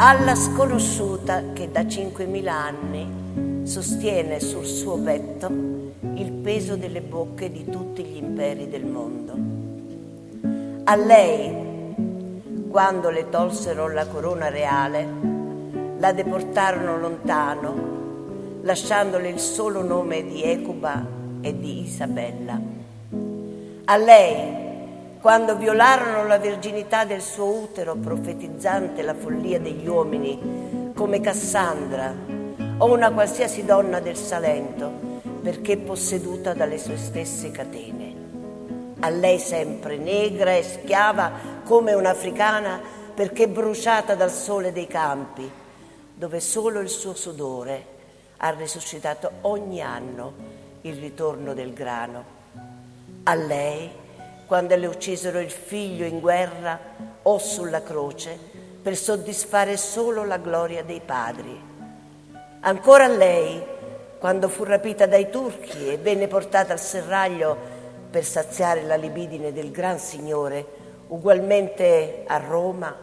alla sconosciuta che da 5.000 anni sostiene sul suo petto il peso delle bocche di tutti gli imperi del mondo. A lei, quando le tolsero la corona reale, la deportarono lontano, lasciandole il solo nome di Ecuba e di Isabella. A lei, quando violarono la verginità del suo utero, profetizzante la follia degli uomini, come Cassandra o una qualsiasi donna del Salento, perché posseduta dalle sue stesse catene. A lei sempre negra e schiava come un'africana, perché bruciata dal sole dei campi, dove solo il suo sudore ha risuscitato ogni anno il ritorno del grano. A lei, quando le uccisero il figlio in guerra o sulla croce per soddisfare solo la gloria dei padri. Ancora a lei, quando fu rapita dai turchi e venne portata al serraglio per saziare la libidine del gran signore, ugualmente a Roma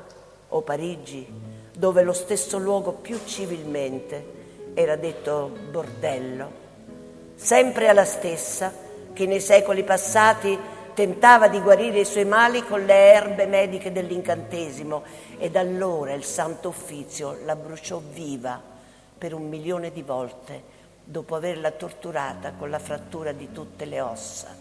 o Parigi, dove lo stesso luogo più civilmente era detto bordello. Sempre alla stessa che nei secoli passati tentava di guarire i suoi mali con le erbe mediche dell'incantesimo, ed allora il Santo Uffizio la bruciò viva per 1 milione di volte dopo averla torturata con la frattura di tutte le ossa.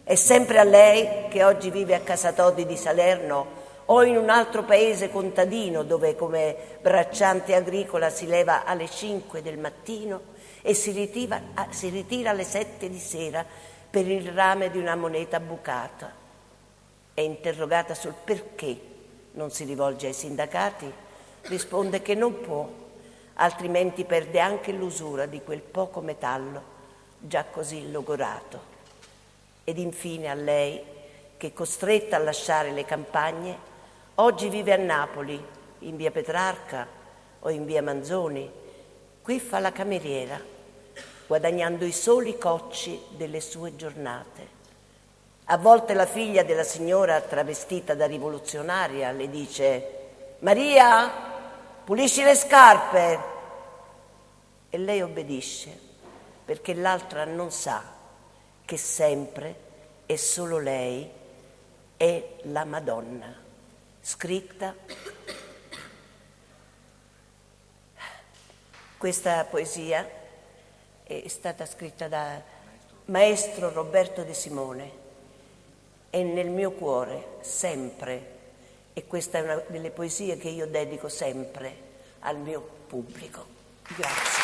È sempre a lei che oggi vive a Casatodi di Salerno o in un altro paese contadino dove come bracciante agricola si leva alle 5 del mattino e si ritira alle 7 di sera per il rame di una moneta bucata. È interrogata sul perché non si rivolge ai sindacati, risponde che non può, altrimenti perde anche l'usura di quel poco metallo già così logorato. Ed infine a lei, che costretta a lasciare le campagne, oggi vive a Napoli, in via Petrarca o in via Manzoni. Qui fa la cameriera, guadagnando i soli cocci delle sue giornate. A volte la figlia della signora, travestita da rivoluzionaria, le dice: «Maria, pulisci le scarpe!» E lei obbedisce, perché l'altra non sa che sempre e solo lei è la Madonna, scritta. Questa poesia è stata scritta da maestro Roberto De Simone. È nel mio cuore, sempre, e questa è una delle poesie che io dedico sempre al mio pubblico. Grazie.